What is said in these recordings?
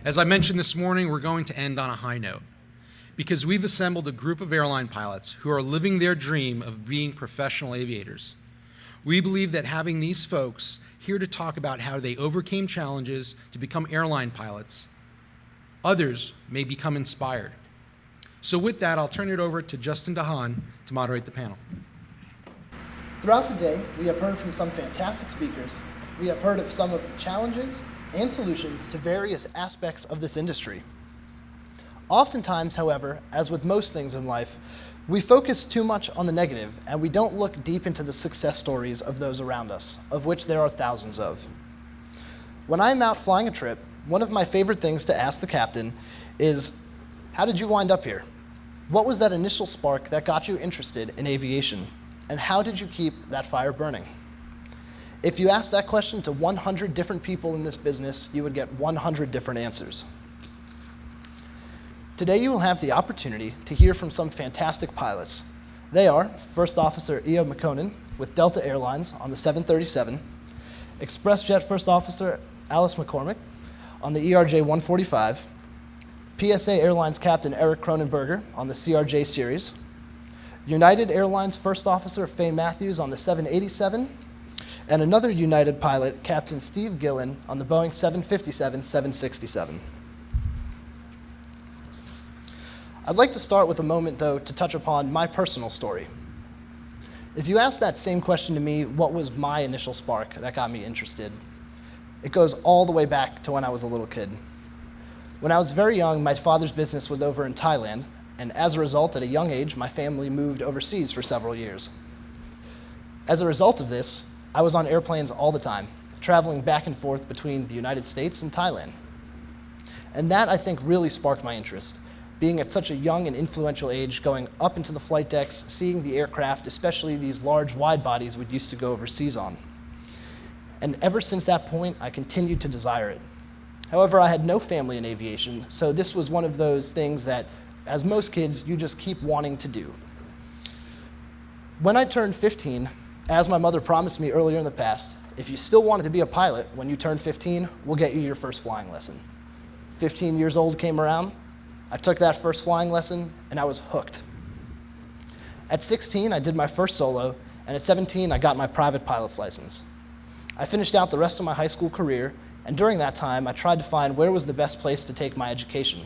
As I mentioned this morning, we're going to end on a high note because we've assembled a group of airline pilots who are living their dream of being professional aviators. We believe that having these folks here to talk about how they overcame challenges to become airline pilots, others may become inspired. So with that, I'll turn it over to Justin Dahan to moderate the panel. Throughout the day, we have heard from some fantastic speakers. We have heard of some of the challenges and solutions to various aspects of this industry. Oftentimes, however, as with most things in life, we focus too much on the negative and we don't look deep into the success stories of those around us, of which there are thousands of. When I'm out flying a trip, one of my favorite things to ask the captain is, how did you wind up here? What was that initial spark that got you interested in aviation? And how did you keep that fire burning? If you ask that question to 100 different people in this business, you would get 100 different answers. Today you will have the opportunity to hear from some fantastic pilots. They are First Officer Ian McConan with Delta Airlines on the 737, ExpressJet First Officer Alice McCormick on the ERJ 145, PSA Airlines Captain Eric Cronenberger on the CRJ series, United Airlines First Officer Faye Matthews on the 787, and another United pilot, Captain Steve Gillen, on the Boeing 757-767. I'd like to start with a moment, though, to touch upon my personal story. If you ask that same question to me, what was my initial spark that got me interested? It goes all the way back to when I was a little kid. When I was very young, my father's business was over in Thailand, and as a result, at a young age, my family moved overseas for several years. As a result of this, I was on airplanes all the time, traveling back and forth between the United States and Thailand. And that, I think, really sparked my interest, being at such a young and influential age, going up into the flight decks, seeing the aircraft, especially these large wide bodies we used to go overseas on. And ever since that point, I continued to desire it. However, I had no family in aviation, so this was one of those things that, as most kids, you just keep wanting to do. When I turned 15, as my mother promised me earlier in the past, if you still wanted to be a pilot when you turn 15, we'll get you your first flying lesson. 15 years old came around, I took that first flying lesson, and I was hooked. At 16, I did my first solo, and at 17, I got my private pilot's license. I finished out the rest of my high school career, and during that time, I tried to find where was the best place to take my education.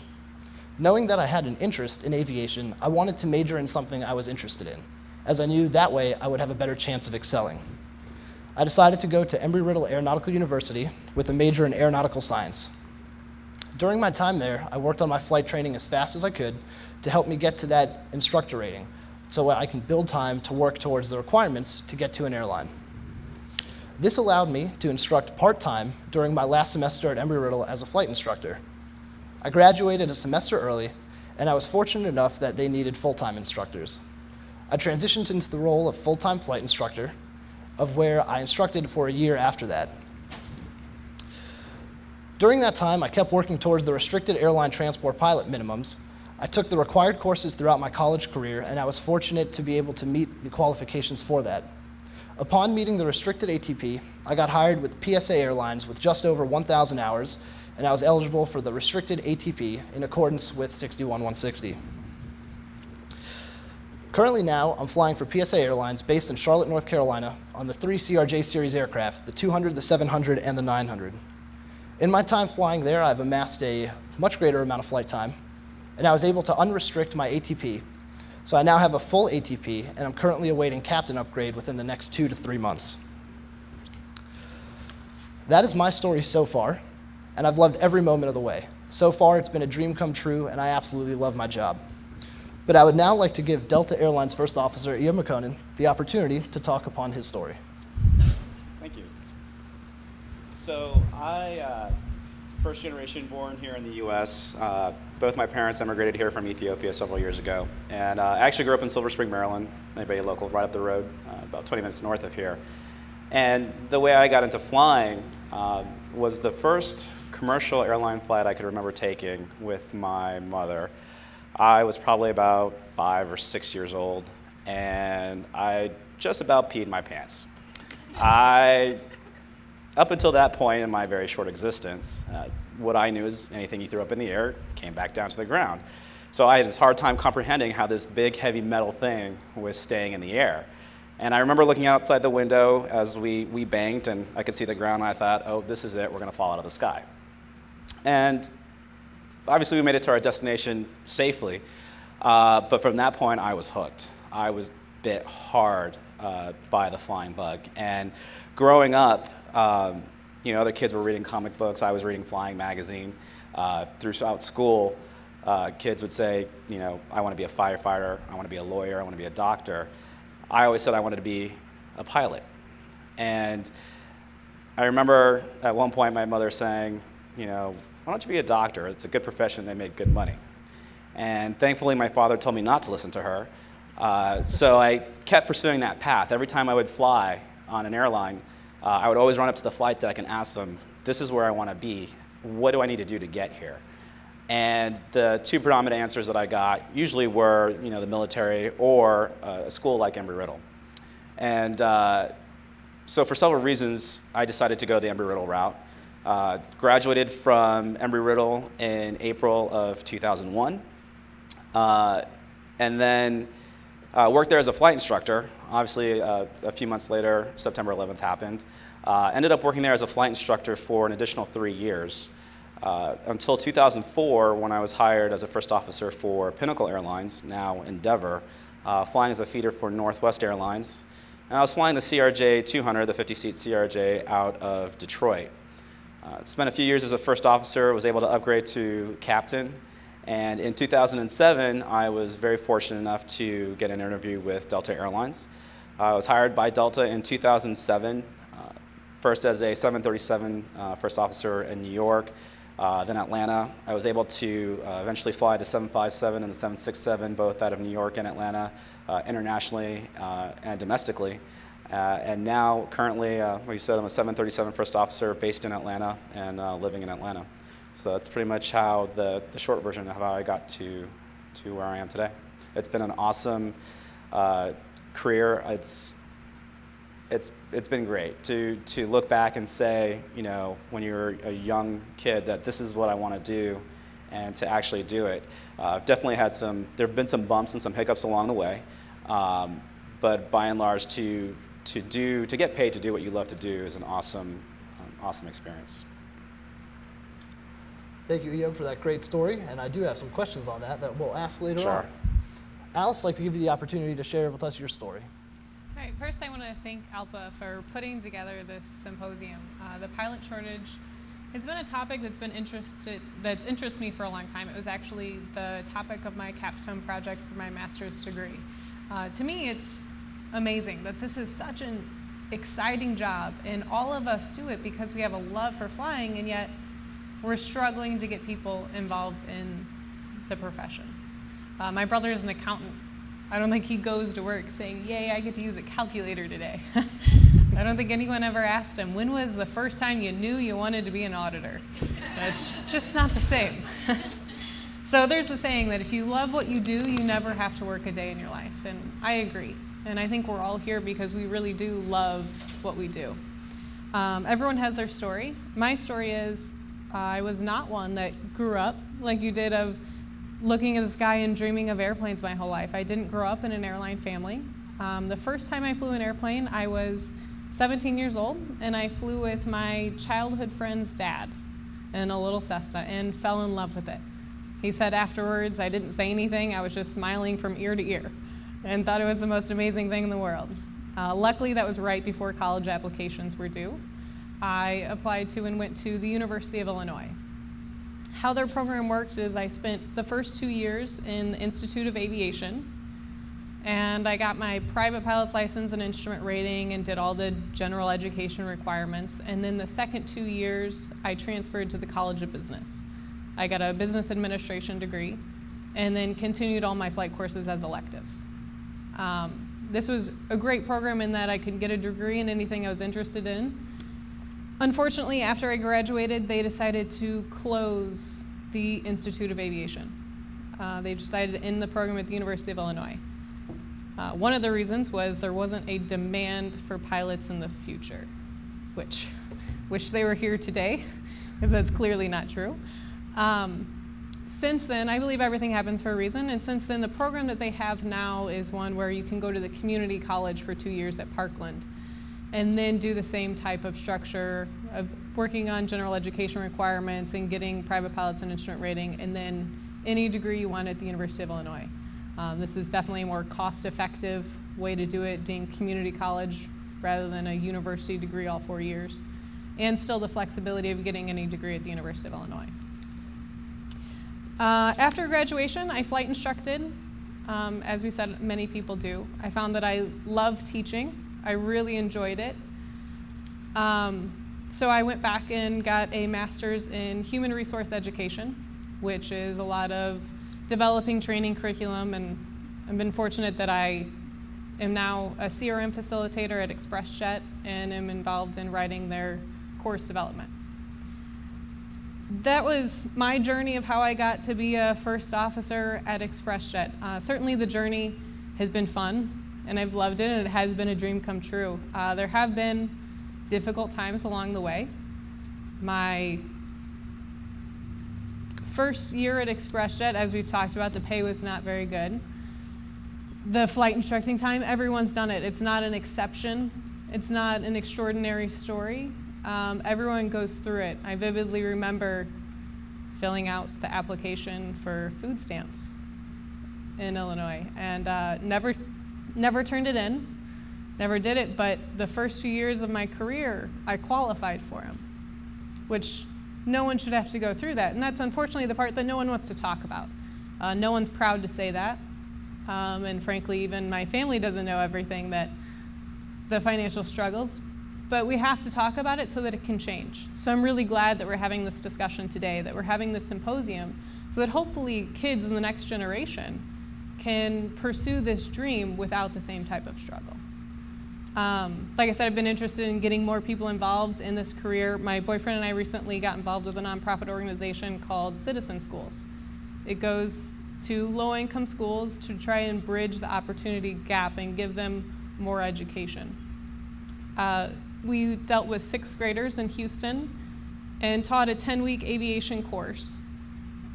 Knowing that I had an interest in aviation, I wanted to major in something I was interested in, as I knew that way I would have a better chance of excelling. I decided to go to Embry-Riddle Aeronautical University with a major in aeronautical science. During my time there, I worked on my flight training as fast as I could to help me get to that instructor rating, so I can build time to work towards the requirements to get to an airline. This allowed me to instruct part-time during my last semester at Embry-Riddle as a flight instructor. I graduated a semester early, and I was fortunate enough that they needed full-time instructors. I transitioned into the role of full-time flight instructor, of where I instructed for a year after that. During that time, I kept working towards the restricted airline transport pilot minimums. I took the required courses throughout my college career, and I was fortunate to be able to meet the qualifications for that. Upon meeting the restricted ATP, I got hired with PSA Airlines with just over 1,000 hours, and I was eligible for the restricted ATP in accordance with 61-160. Currently now, I'm flying for PSA Airlines based in Charlotte, North Carolina on the 3 CRJ series aircraft, the 200, the 700, and the 900. In my time flying there, I've amassed a much greater amount of flight time, and I was able to unrestrict my ATP. So I now have a full ATP, and I'm currently awaiting captain upgrade within the next 2 to 3 months. That is my story so far, and I've loved every moment of the way. So far, it's been a dream come true, and I absolutely love my job. But I would now like to give Delta Airlines First Officer Ian McConan the opportunity to talk upon his story. Thank you. So I, first generation born here in the US. Both my parents immigrated here from Ethiopia several years ago. And I actually grew up in Silver Spring, Maryland, anybody local, right up the road, about 20 minutes north of here. And the way I got into flying was the first commercial airline flight I could remember taking with my mother. I was probably about 5 or 6 years old, and I just about peed my pants. I up until that point in my very short existence, what I knew is anything you threw up in the air came back down to the ground. So I had this hard time comprehending how this big, heavy metal thing was staying in the air. And I remember looking outside the window as we banked, and I could see the ground, and I thought, oh, this is it, we're going to fall out of the sky. And obviously we made it to our destination safely, but from that point I was hooked. I was bit hard by the flying bug. And growing up, other kids were reading comic books, I was reading Flying magazine. Throughout school, kids would say, I want to be a firefighter, I want to be a lawyer, I want to be a doctor. I always said I wanted to be a pilot. And I remember at one point my mother saying, why don't you be a doctor? It's a good profession, they make good money. And thankfully my father told me not to listen to her. So I kept pursuing that path. Every time I would fly on an airline, I would always run up to the flight deck and ask them, this is where I want to be. What do I need to do to get here? And the two predominant answers that I got usually were, the military or a school like Embry-Riddle. And so for several reasons, I decided to go the Embry-Riddle route. Graduated from Embry-Riddle in April of 2001. And then worked there as a flight instructor. Obviously, a few months later, September 11th happened. Ended up working there as a flight instructor for an additional 3 years. Until 2004, when I was hired as a first officer for Pinnacle Airlines, now Endeavor, flying as a feeder for Northwest Airlines. And I was flying the CRJ 200, the 50-seat CRJ, out of Detroit. Spent a few years as a first officer, was able to upgrade to captain. And in 2007, I was very fortunate enough to get an interview with Delta Airlines. I was hired by Delta in 2007, first as a 737 first officer in New York, then Atlanta. I was able to eventually fly the 757 and the 767, both out of New York and Atlanta, internationally and domestically. And now, currently, like you said, I'm a 737 first officer based in Atlanta and living in Atlanta. So that's pretty much how the short version of how I got to where I am today. It's been an awesome career. It's been great to look back and say, when you're a young kid, that this is what I want to do, and to actually do it. I've definitely had there have been some bumps and some hiccups along the way, but by and large, to get paid to do what you love to do is an awesome experience. Thank you, Eo, for that great story, and I do have some questions on that we'll ask later Sure. on. Alice, I'd like to give you the opportunity to share with us your story. All right, first I want to thank ALPA for putting together this symposium. The pilot shortage has been a topic that's interested me for a long time. It was actually the topic of my capstone project for my master's degree. To me, it's amazing that this is such an exciting job, and all of us do it because we have a love for flying, and yet we're struggling to get people involved in the profession. My brother is an accountant. I don't think he goes to work saying, yay, I get to use a calculator today. I don't think anyone ever asked him, when was the first time you knew you wanted to be an auditor? It's just not the same. So there's a saying that if you love what you do, you never have to work a day in your life. And I agree. And I think we're all here because we really do love what we do. Everyone has their story. My story is, I was not one that grew up like you did of looking at the sky and dreaming of airplanes my whole life. I didn't grow up in an airline family. The first time I flew an airplane, I was 17 years old, and I flew with my childhood friend's dad in a little Cessna and fell in love with it. He said afterwards, I didn't say anything, I was just smiling from ear to ear and thought it was the most amazing thing in the world. Luckily, that was right before college applications were due. I applied to and went to the University of Illinois. How their program worked is I spent the first 2 years in the Institute of Aviation, and I got my private pilot's license and instrument rating and did all the general education requirements. And then the second 2 years, I transferred to the College of Business. I got a business administration degree and then continued all my flight courses as electives. This was a great program in that I could get a degree in anything I was interested in. Unfortunately, after I graduated, they decided to close the Institute of Aviation. They decided to end the program at the University of Illinois. One of the reasons was there wasn't a demand for pilots in the future. which wish they were here today, because that's clearly not true. Since then, I believe everything happens for a reason, and since then the program that they have now is one where you can go to the community college for 2 years at Parkland, and then do the same type of structure of working on general education requirements and getting private pilots and instrument rating, and then any degree you want at the University of Illinois. This is definitely a more cost-effective way to do it, being community college rather than a university degree all 4 years, and still the flexibility of getting any degree at the University of Illinois. After graduation, I flight instructed. As we said, many people do. I found that I love teaching. I really enjoyed it. So I went back and got a master's in human resource education, which is a lot of developing training curriculum, and I've been fortunate that I am now a CRM facilitator at ExpressJet and am involved in writing their course development. That was my journey of how I got to be a first officer at ExpressJet. Certainly the journey has been fun, and I've loved it, and it has been a dream come true. There have been difficult times along the way. My first year at ExpressJet, as we've talked about, the pay was not very good. The flight instructing time, everyone's done it. It's not an exception. It's not an extraordinary story. Everyone goes through it. I vividly remember filling out the application for food stamps in Illinois, and never turned it in, never did it, but the first few years of my career, I qualified for them, which no one should have to go through that, and that's unfortunately the part that no one wants to talk about. No one's proud to say that, and frankly, even my family doesn't know everything that the financial struggles. But we have to talk about it so that it can change. So I'm really glad that we're having this discussion today, that we're having this symposium, so that hopefully kids in the next generation can pursue this dream without the same type of struggle. Like I said, I've been interested in getting more people involved in this career. My boyfriend and I recently got involved with a nonprofit organization called Citizen Schools. It goes to low-income schools to try and bridge the opportunity gap and give them more education. We dealt with 6th graders in Houston and taught a 10-week aviation course.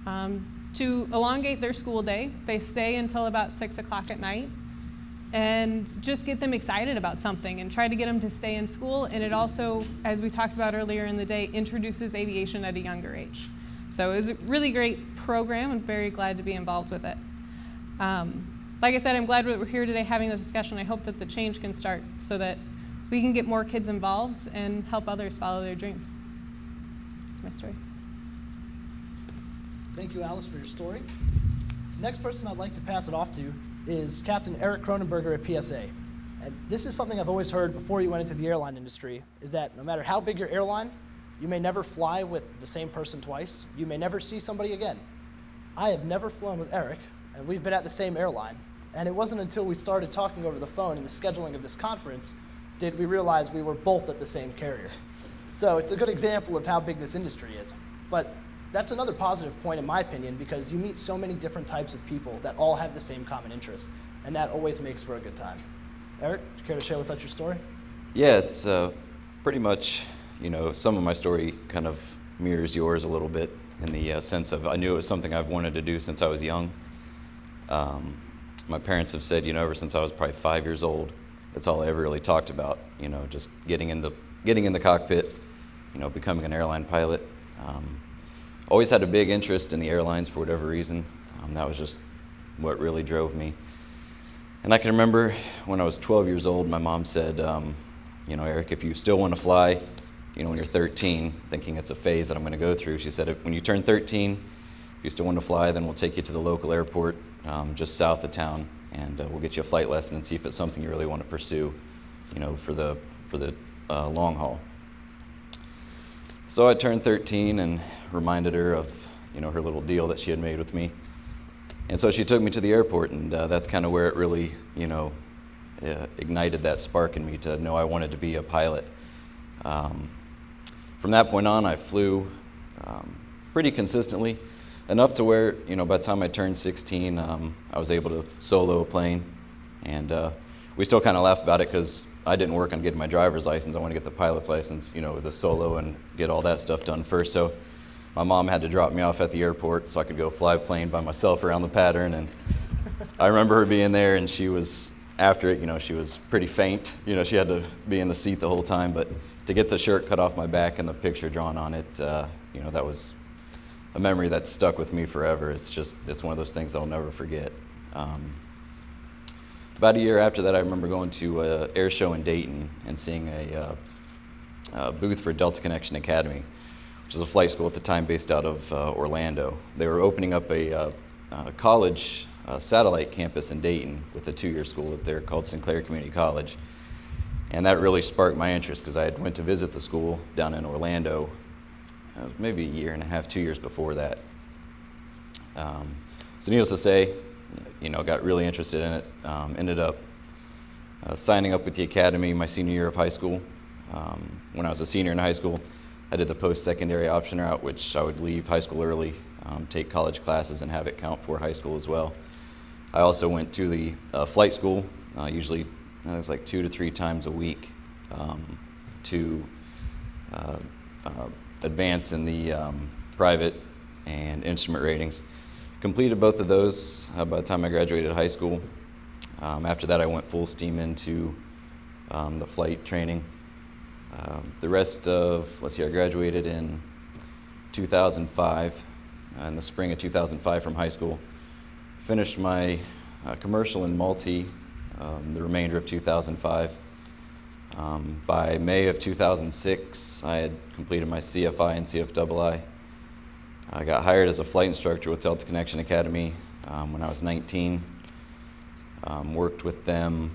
To elongate their school day, they stay until about 6 o'clock at night and just get them excited about something and try to get them to stay in school. And it also, as we talked about earlier in the day, introduces aviation at a younger age. So it was a really great program. I'm very glad to be involved with it. Like I said, I'm glad that we're here today having this discussion. I hope that the change can start so that we can get more kids involved and help others follow their dreams. That's my story. Thank you, Alice, for your story. The next person I'd like to pass it off to is Captain Eric Cronenberger at PSA. And this is something I've always heard before you went into the airline industry, is that no matter how big your airline, you may never fly with the same person twice. You may never see somebody again. I have never flown with Eric, and we've been at the same airline. And it wasn't until we started talking over the phone and the scheduling of this conference did we realize we were both at the same carrier. So it's a good example of how big this industry is. But that's another positive point in my opinion, because you meet so many different types of people that all have the same common interests, and that always makes for a good time. Eric, do you care to share with us your story? Yeah, it's pretty much, some of my story kind of mirrors yours a little bit in the sense of I knew it was something I've wanted to do since I was young. My parents have said, ever since I was probably 5 years old, that's all I ever really talked about, just getting in the cockpit, becoming an airline pilot. Always had a big interest in the airlines for whatever reason. That was just what really drove me. And I can remember when I was 12 years old, my mom said, Eric, if you still want to fly, when you're 13, thinking it's a phase that I'm going to go through, she said, when you turn 13, if you still want to fly, then we'll take you to the local airport just south of town, and we'll get you a flight lesson and see if it's something you really want to pursue, for the long haul. So I turned 13 and reminded her of, her little deal that she had made with me. And so she took me to the airport, and that's kind of where it really, ignited that spark in me to know I wanted to be a pilot. From that point on, I flew pretty consistently, enough to where, by the time I turned 16, I was able to solo a plane and we still kind of laugh about it because I didn't work on getting my driver's license. I want to get the pilot's license, the solo and get all that stuff done first. So my mom had to drop me off at the airport so I could go fly a plane by myself around the pattern. And I remember her being there, and she was, after it, she was pretty faint. She had to be in the seat the whole time. But to get the shirt cut off my back and the picture drawn on it, that was a memory that stuck with me forever. It's one of those things that I'll never forget. About a year after that, I remember going to an air show in Dayton and seeing a booth for Delta Connection Academy, which is a flight school at the time based out of Orlando. They were opening up a college satellite campus in Dayton with a 2-year school up there called Sinclair Community College. And that really sparked my interest because I had went to visit the school down in Orlando maybe a year and a half, 2 years before that. So needless to say, got really interested in it. Ended up signing up with the academy my senior year of high school. When I was a senior in high school, I did the post-secondary option route, which I would leave high school early, take college classes, and have it count for high school as well. I also went to the flight school, usually it was like 2 to 3 times a week, to advance in the private and instrument ratings. Completed both of those by the time I graduated high school. After that, I went full steam into the flight training. The rest of, I graduated in 2005, in the spring of 2005 from high school. Finished my commercial and multi the remainder of 2005. By May of 2006, I had completed my CFI and CFII. I got hired as a flight instructor with Delta Connection Academy when I was 19. Worked with them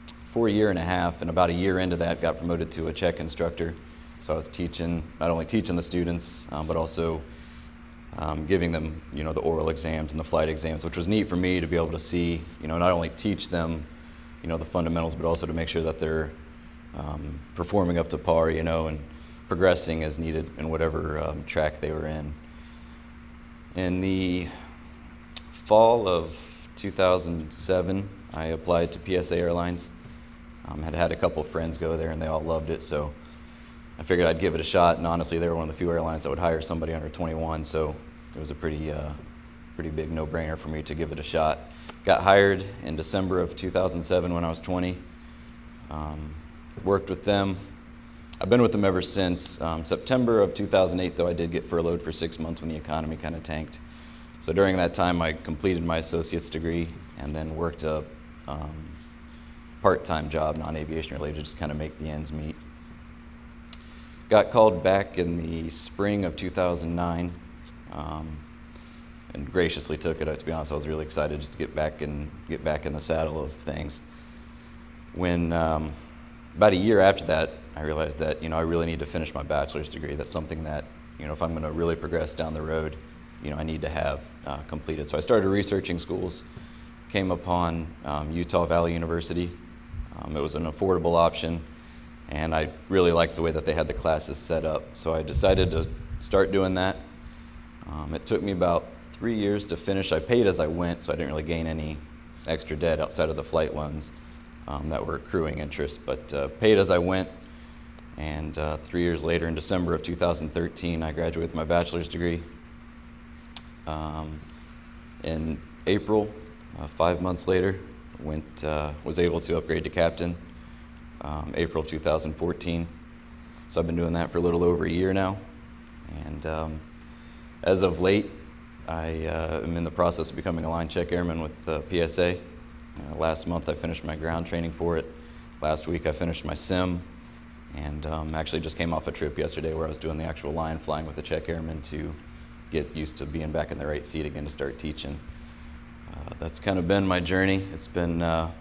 for a year and a half, and about a year into that, got promoted to a check instructor. So I was teaching, not only teaching the students, but also giving them, the oral exams and the flight exams, which was neat for me to be able to see, not only teach them, the fundamentals, but also to make sure that they're performing up to par, and progressing as needed in whatever track they were in. In the fall of 2007, I applied to PSA Airlines. Had a couple of friends go there, and they all loved it, so I figured I'd give it a shot. And honestly, they were one of the few airlines that would hire somebody under 21, so it was a pretty big no-brainer for me to give it a shot. Got hired in December of 2007 when I was 20. Worked with them. I've been with them ever since. September of 2008, though, I did get furloughed for 6 months when the economy kind of tanked. So during that time, I completed my associate's degree and then worked a part-time job, non-aviation related, just kind of make the ends meet. Got called back in the spring of 2009 and graciously took it. To be honest, I was really excited just to get back in the saddle of things. When about a year after that, I realized that I really need to finish my bachelor's degree. That's something that if I'm going to really progress down the road, I need to have completed. So I started researching schools. Came upon Utah Valley University. It was an affordable option, and I really liked the way that they had the classes set up. So I decided to start doing that. It took me about 3 years to finish. I paid as I went, so I didn't really gain any extra debt outside of the flight loans that were accruing interest, but paid as I went. And 3 years later, in December of 2013, I graduated with my bachelor's degree. In April, 5 months later, was able to upgrade to captain, April of 2014. So I've been doing that for a little over a year now. And as of late, I am in the process of becoming a line check airman with PSA. Last month I finished my ground training for it. Last week I finished my sim, and actually just came off a trip yesterday where I was doing the actual line flying with the check airman to get used to being back in the right seat again to start teaching. That's kind of been my journey. It's been a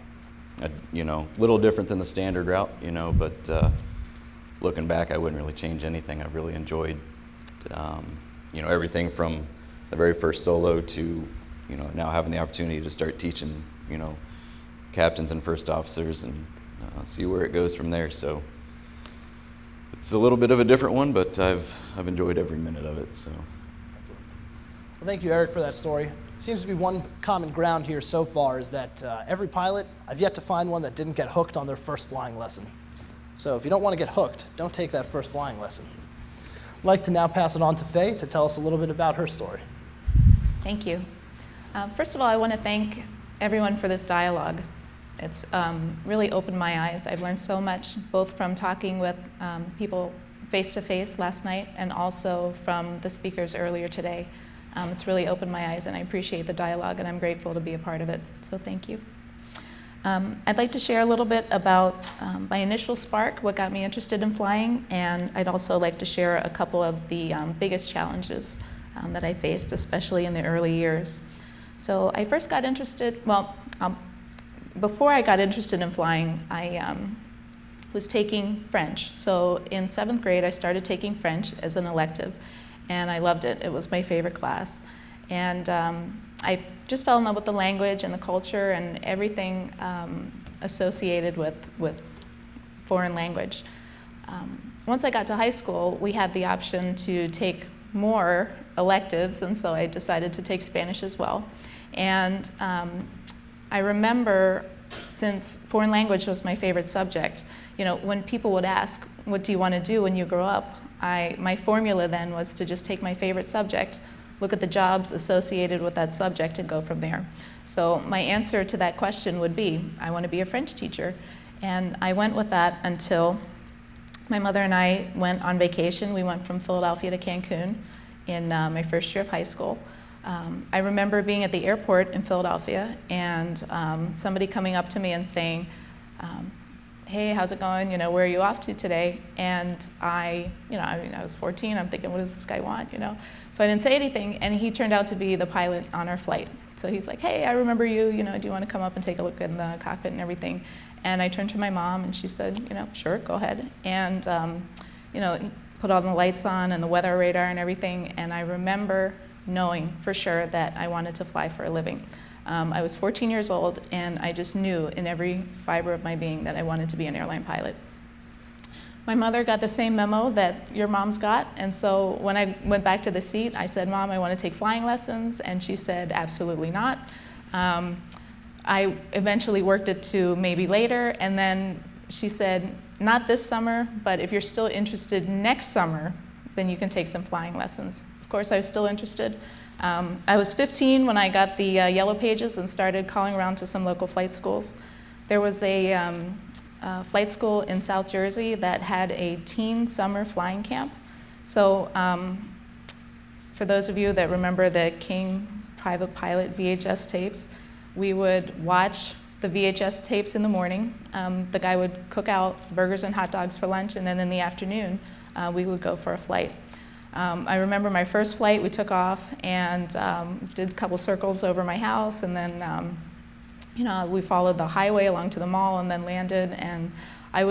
little different than the standard route, but looking back, I wouldn't really change anything. I've really enjoyed everything from the very first solo to now having the opportunity to start teaching captains and first officers, and see where it goes from there. So it's a little bit of a different one, but I've enjoyed every minute of it. So. Well, thank you, Eric, for that story. Seems to be one common ground here so far is that every pilot, I've yet to find one that didn't get hooked on their first flying lesson. So if you don't want to get hooked, don't take that first flying lesson. I'd like to now pass it on to Faye to tell us a little bit about her story. Thank you. First of all, I want to thank everyone for this dialogue. It's really opened my eyes. I've learned so much, both from talking with people face-to-face last night and also from the speakers earlier today. It's really opened my eyes, and I appreciate the dialogue, and I'm grateful to be a part of it, so thank you. I'd like to share a little bit about my initial spark, what got me interested in flying, and I'd also like to share a couple of the biggest challenges that I faced, especially in the early years. So I first got interested, before I got interested in flying, I was taking French. So in 7th grade, I started taking French as an elective, and I loved it. It was my favorite class. And I just fell in love with the language and the culture and everything associated with foreign language. Once I got to high school, we had the option to take more electives, and so I decided to take Spanish as well. And I remember, since foreign language was my favorite subject, when people would ask, what do you want to do when you grow up? My formula then was to just take my favorite subject, look at the jobs associated with that subject, and go from there. So my answer to that question would be, I want to be a French teacher. And I went with that until my mother and I went on vacation. We went from Philadelphia to Cancun in my first year of high school. I remember being at the airport in Philadelphia and somebody coming up to me and saying, hey, how's it going? Where are you off to today? And I was 14. I'm thinking, what does this guy want? So I didn't say anything, and he turned out to be the pilot on our flight. So he's like, hey, I remember you. Do you want to come up and take a look in the cockpit and everything? And I turned to my mom, and she said, sure, go ahead. And he put all the lights on and the weather radar and everything. And I remember knowing for sure that I wanted to fly for a living. I was 14 years old, and I just knew in every fiber of my being that I wanted to be an airline pilot. My mother got the same memo that your mom's got, and so when I went back to the seat, I said, Mom, I want to take flying lessons, and she said, absolutely not. I eventually worked it to maybe later, and then she said, not this summer, but if you're still interested next summer, then you can take some flying lessons. Of course, I was still interested. I was 15 when I got the yellow pages and started calling around to some local flight schools. There was a flight school in South Jersey that had a teen summer flying camp. So for those of you that remember the King Private Pilot VHS tapes, we would watch the VHS tapes in the morning. The guy would cook out burgers and hot dogs for lunch, and then in the afternoon, we would go for a flight. I remember my first flight, we took off and did a couple circles over my house, and then we followed the highway along to the mall and then landed, and I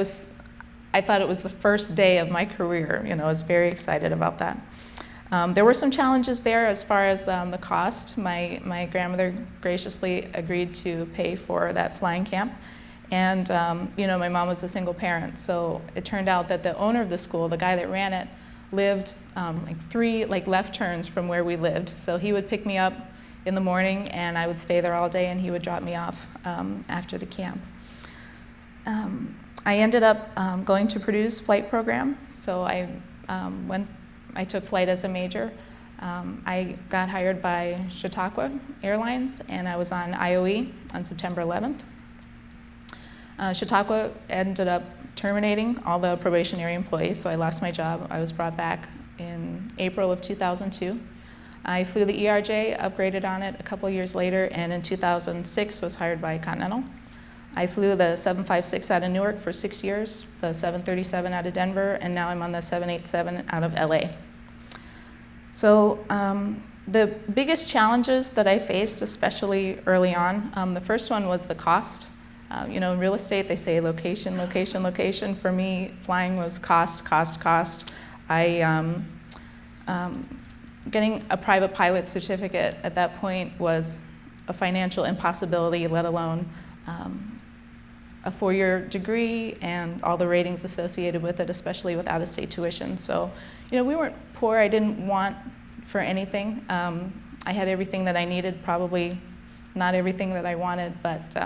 thought it was the first day of my career. I was very excited about that. There were some challenges there as far as the cost. My grandmother graciously agreed to pay for that flying camp. And my mom was a single parent, so it turned out that the owner of the school, the guy that ran it, lived three left turns from where we lived. So he would pick me up in the morning, and I would stay there all day, and he would drop me off after the camp. I ended up going to Purdue's flight program, so I took flight as a major. I got hired by Chautauqua Airlines, and I was on IOE on September 11th. Chautauqua ended up terminating all the probationary employees, so I lost my job. I was brought back in April of 2002. I flew the ERJ, upgraded on it a couple years later, and in 2006 was hired by Continental. I flew the 757 out of Newark for 6 years, the 737 out of Denver, and now I'm on the 787 out of LA. So the biggest challenges that I faced, especially early on, the first one was the cost. In real estate, they say location, location, location. For me, flying was cost, cost, cost. Getting a private pilot certificate at that point was a financial impossibility, let alone a 4-year degree and all the ratings associated with it, especially with out-of-state tuition. So, we weren't poor. I didn't want for anything. I had everything that I needed, probably not everything that I wanted, but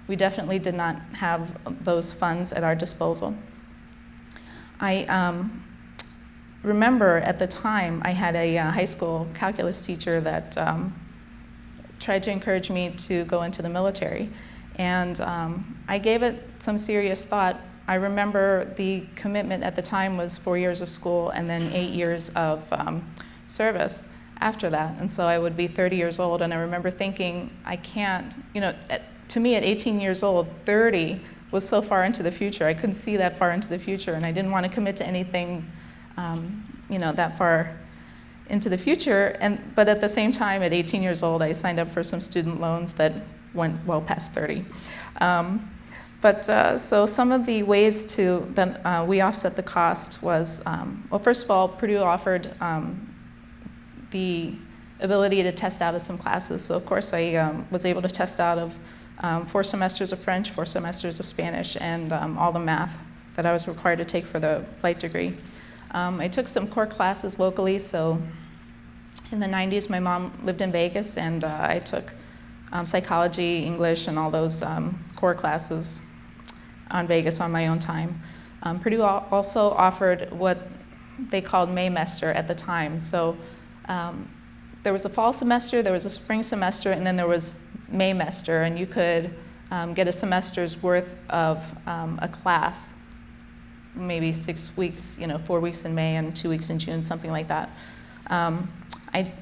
we definitely did not have those funds at our disposal. I remember at the time I had a high school calculus teacher that tried to encourage me to go into the military. And I gave it some serious thought. I remember the commitment at the time was 4 years of school and then 8 years of service after that. And so I would be 30 years old, and I remember thinking, I can't, to me at 18 years old, 30 was so far into the future. I couldn't see that far into the future, and I didn't want to commit to anything, that far into the future. But at the same time, at 18 years old, I signed up for some student loans that went well past 30. So some of the ways that we offset the cost was, first of all, Purdue offered the ability to test out of some classes. So of course I was able to test out of 4 semesters of French, 4 semesters of Spanish, and all the math that I was required to take for the flight degree. I took some core classes locally. So in the 90s, my mom lived in Vegas, and I took psychology, English, and all those core classes on Vegas on my own time. Purdue also offered what they called Maymester at the time. So there was a fall semester, there was a spring semester, and then there was Maymester, and you could get a semester's worth of a class, maybe 6 weeks, 4 weeks in May and 2 weeks in June, something like that. I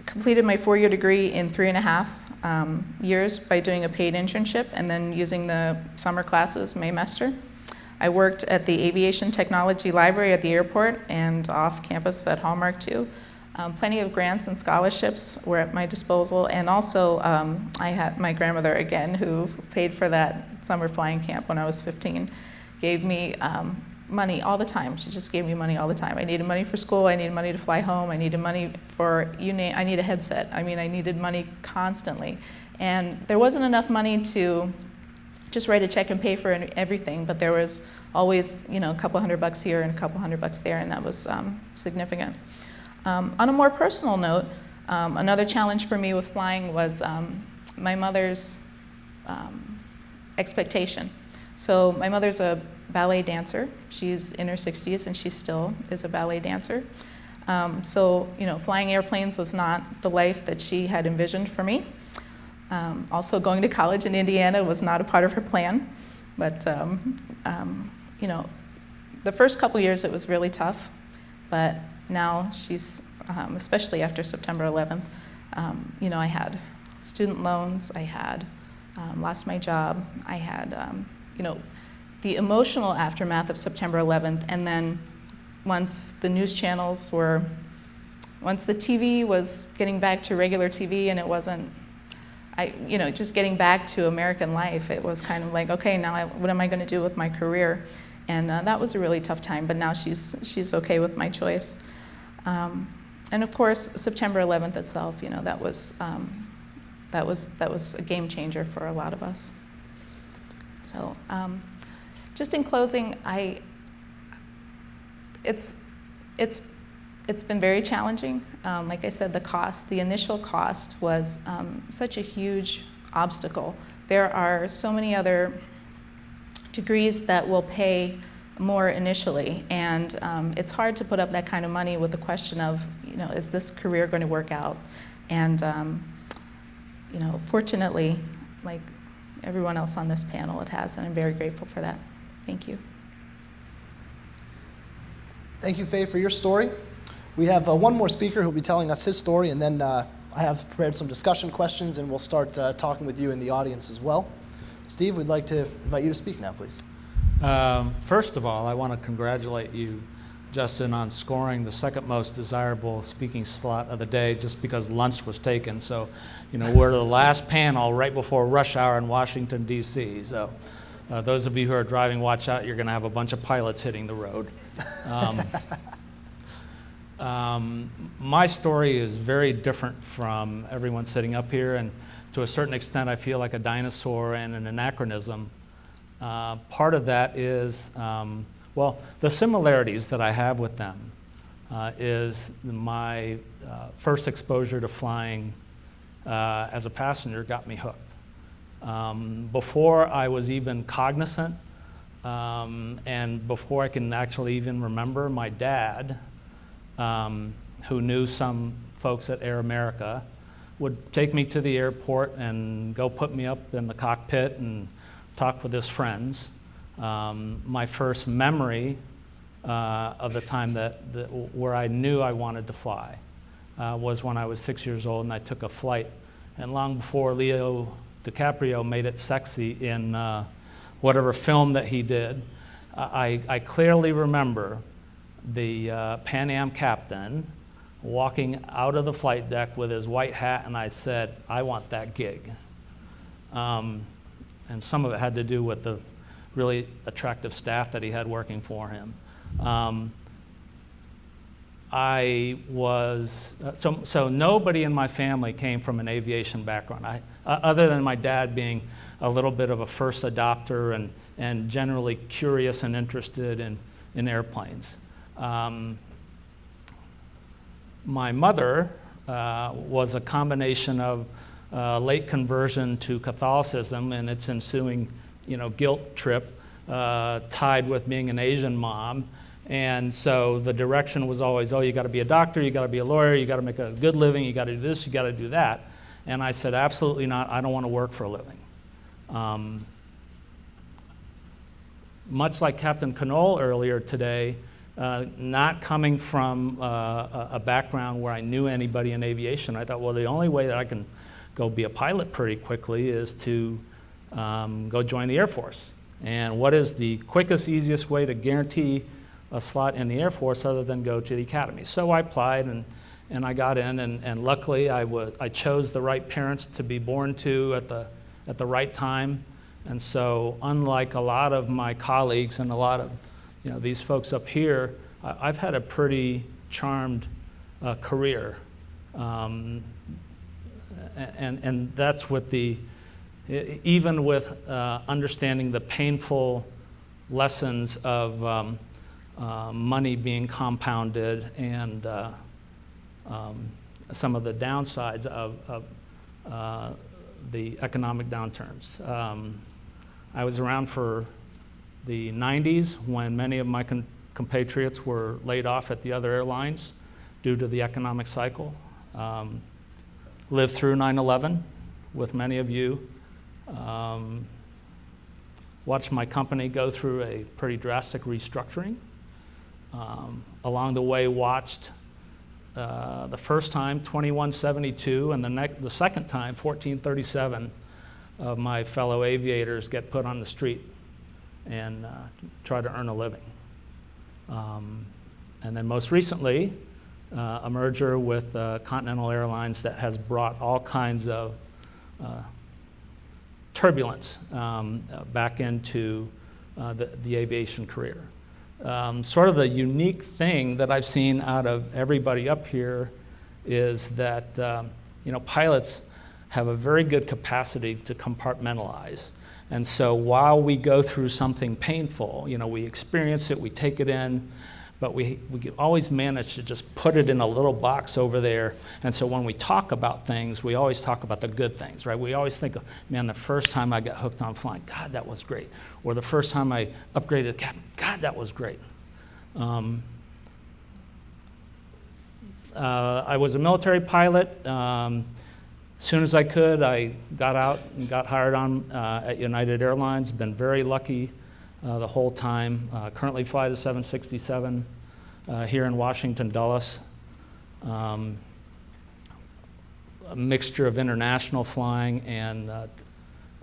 completed my 4-year degree in 3.5 years by doing a paid internship and then using the summer classes, Maymester. I worked at the Aviation Technology Library at the airport and off campus at Hallmark too. Plenty of grants and scholarships were at my disposal, and also I had my grandmother, again, who paid for that summer flying camp when I was 15, gave me money all the time. She just gave me money all the time. I needed money for school, I needed money to fly home, I needed money for, I need a headset. I needed money constantly. And there wasn't enough money to just write a check and pay for everything, but there was always, a couple $100 here and a couple $100 there, and that was significant. On a more personal note, another challenge for me with flying was my mother's expectation. So my mother's a ballet dancer. She's in her 60s, and she still is a ballet dancer. So flying airplanes was not the life that she had envisioned for me. Also, going to college in Indiana was not a part of her plan. But the first couple years it was really tough, but now she's, especially after September 11th, I had student loans, I had lost my job, I had, the emotional aftermath of September 11th, and then once the news channels once the TV was getting back to regular TV and it wasn't, just getting back to American life, it was kind of like, okay, now what am I going to do with my career? And that was a really tough time, but now she's okay with my choice. And of course, September 11th itself, that was a game changer for a lot of us. So, just in closing, it's been very challenging. Like I said, the initial cost was such a huge obstacle. There are so many other degrees that will pay more initially, and it's hard to put up that kind of money with the question of, is this career going to work out? And fortunately, like everyone else on this panel, it has, and I'm very grateful for that. Thank you. Thank you, Faye, for your story. We have one more speaker who will be telling us his story, and then I have prepared some discussion questions, and we'll start talking with you in the audience as well. Steve, we'd like to invite you to speak now, please. First of all, I want to congratulate you, Justin, on scoring the second most desirable speaking slot of the day just because lunch was taken. So, we're the last panel right before rush hour in Washington, D.C. So those of you who are driving, watch out. You're going to have a bunch of pilots hitting the road. My story is very different from everyone sitting up here, and to a certain extent, I feel like a dinosaur and an anachronism. Part of that is, the similarities that I have with them. is my first exposure to flying as a passenger got me hooked. Before I was even cognizant, and before I can actually even remember, my dad, who knew some folks at Air America, would take me to the airport and go put me up in the cockpit and talk with his friends. My first memory of the time where I knew I wanted to fly was when I was 6 years old and I took a flight. And long before Leo DiCaprio made it sexy in whatever film that he did, I clearly remember the Pan Am captain walking out of the flight deck with his white hat, and I said, I want that gig. And some of it had to do with the really attractive staff that he had working for him. So nobody in my family came from an aviation background, other than my dad being a little bit of a first adopter and generally curious and interested in airplanes. My mother was a combination of late conversion to Catholicism and its ensuing, guilt trip tied with being an Asian mom. And so the direction was always, you got to be a doctor, you got to be a lawyer, you got to make a good living, you got to do this, you got to do that. And I said, absolutely not, I don't want to work for a living. Much like Captain Knoll earlier today, not coming from a background where I knew anybody in aviation, I thought, well, the only way that I can go be a pilot pretty quickly is to go join the Air Force. And what is the quickest, easiest way to guarantee a slot in the Air Force other than go to the academy? So I applied and I got in, and luckily I chose the right parents to be born to at the right time. And so unlike a lot of my colleagues and a lot of these folks up here, I've had a pretty charmed career. And that's with even with understanding the painful lessons of money being compounded and some of the downsides of the economic downturns. I was around for the 90s when many of my compatriots were laid off at the other airlines due to the economic cycle. Lived through 9/11 with many of you. Watched my company go through a pretty drastic restructuring. Along the way, watched the first time 2172 and the second time 1437 of my fellow aviators get put on the street and try to earn a living. And then most recently, a merger with Continental Airlines that has brought all kinds of turbulence back into the aviation career. Sort of the unique thing that I've seen out of everybody up here is that pilots have a very good capacity to compartmentalize. And so while we go through something painful, we experience it, we take it in, but we always manage to just put it in a little box over there. And so when we talk about things, we always talk about the good things, right? We always think of, man, the first time I got hooked on flying, God, that was great. Or the first time I upgraded a captain, God, that was great. I was a military pilot. As soon as I could, I got out and got hired on at United Airlines. Been very lucky the whole time. Currently fly the 767 here in Washington, Dulles. A mixture of international flying and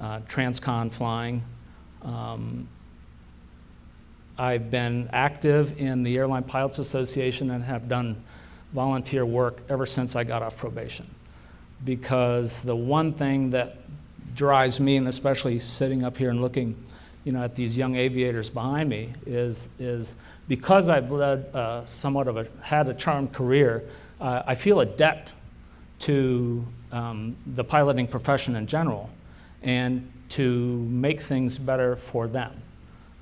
transcon flying. I've been active in the Airline Pilots Association and have done volunteer work ever since I got off probation. Because the one thing that drives me, and especially sitting up here and looking at these young aviators behind me, is because I've led had a charmed career, I feel a debt to the piloting profession in general and to make things better for them.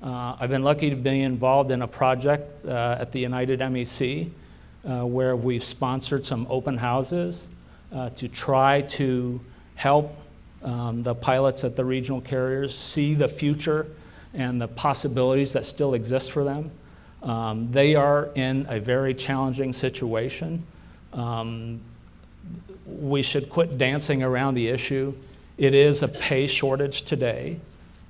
I've been lucky to be involved in a project at the United MEC where we've sponsored some open houses to try to help the pilots at the regional carriers see the future and the possibilities that still exist for them. They are in a very challenging situation. We should quit dancing around the issue. It is a pay shortage today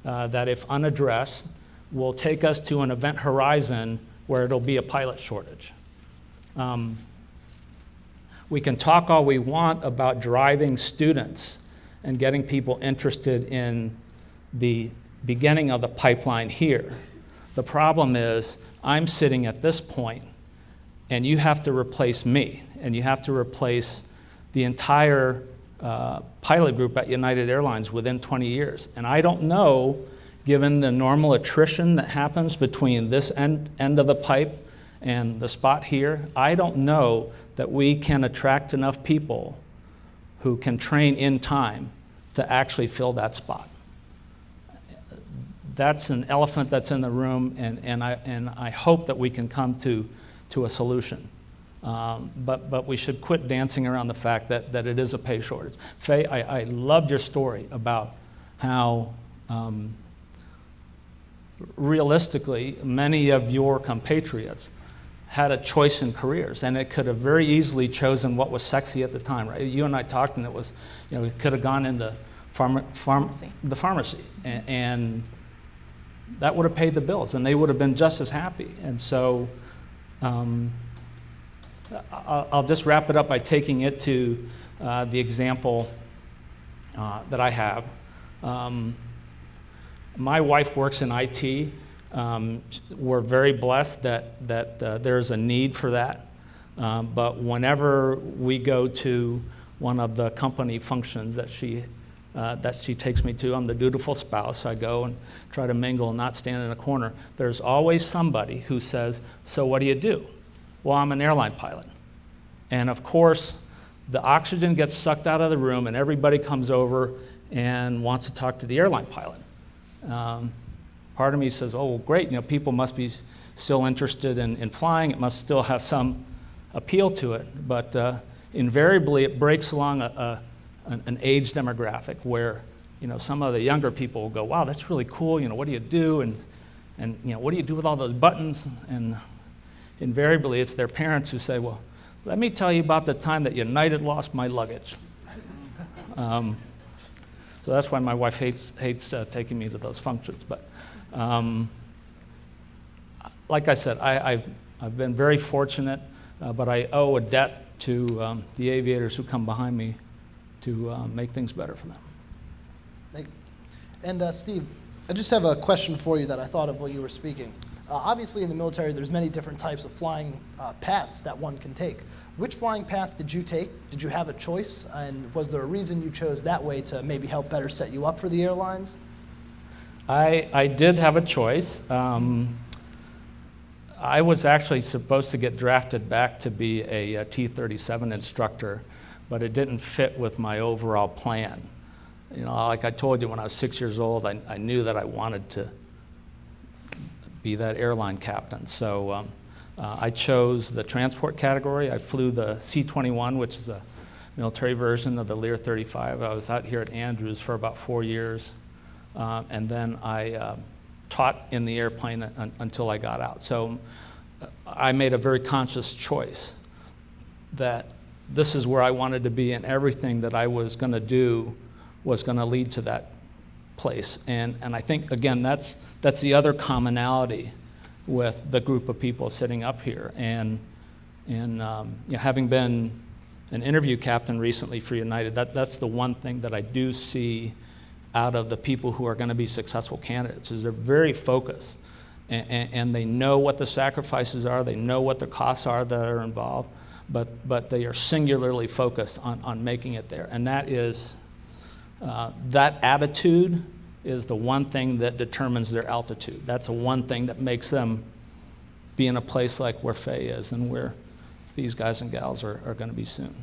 that, if unaddressed, will take us to an event horizon where it'll be a pilot shortage. We can talk all we want about driving students and getting people interested in the beginning of the pipeline here. The problem is, I'm sitting at this point, and you have to replace me, and you have to replace the entire pilot group at United Airlines within 20 years. And I don't know, given the normal attrition that happens between this end of the pipe and the spot here, I don't know that we can attract enough people who can train in time to actually fill that spot. That's an elephant that's in the room, and I hope that we can come to a solution. But we should quit dancing around the fact that it is a pay shortage. Faye, I loved your story about how realistically many of your compatriots had a choice in careers, and it could have very easily chosen what was sexy at the time, right? You and I talked, and it was, it could have gone into the pharmacy, and that would have paid the bills, and they would have been just as happy. And so I'll just wrap it up by taking it to the example that I have. My wife works in IT. We're very blessed that there's a need for that. But whenever we go to one of the company functions that she takes me to, I'm the dutiful spouse. I go and try to mingle and not stand in a corner. There's always somebody who says, "So what do you do?" "Well, I'm an airline pilot." And of course, the oxygen gets sucked out of the room, and everybody comes over and wants to talk to the airline pilot. Part of me says, "Oh, well, great, people must be still interested in flying. It must still have some appeal to it." But invariably, it breaks along an age demographic where, some of the younger people will go, "Wow, that's really cool. What do you do? And what do you do with all those buttons?" And invariably, it's their parents who say, "Well, let me tell you about the time that United lost my luggage." So that's why my wife hates taking me to those functions. But like I said, I've been very fortunate, but I owe a debt to the aviators who come behind me to make things better for them. Thank you. And Steve, I just have a question for you that I thought of while you were speaking. Obviously, in the military, there's many different types of flying paths that one can take. Which flying path did you take? Did you have a choice? And was there a reason you chose that way to maybe help better set you up for the airlines? I did have a choice. I was actually supposed to get drafted back to be a T-37 instructor, but it didn't fit with my overall plan. Like I told you, when I was 6 years old, I knew that I wanted to be that airline captain. So I chose the transport category. I flew the C-21, which is a military version of the Lear 35. I was out here at Andrews for about 4 years, and then I taught in the airplane until I got out. So I made a very conscious choice that this is where I wanted to be, and everything that I was going to do was going to lead to that place. And I think, again, that's the other commonality with the group of people sitting up here. And having been an interview captain recently for United, that's the one thing that I do see out of the people who are going to be successful candidates, is they're very focused, and they know what the sacrifices are, they know what the costs are that are involved, but they are singularly focused on making it there. And that is, that attitude is the one thing that determines their altitude. That's the one thing that makes them be in a place like where Faye is and where these guys and gals are going to be soon.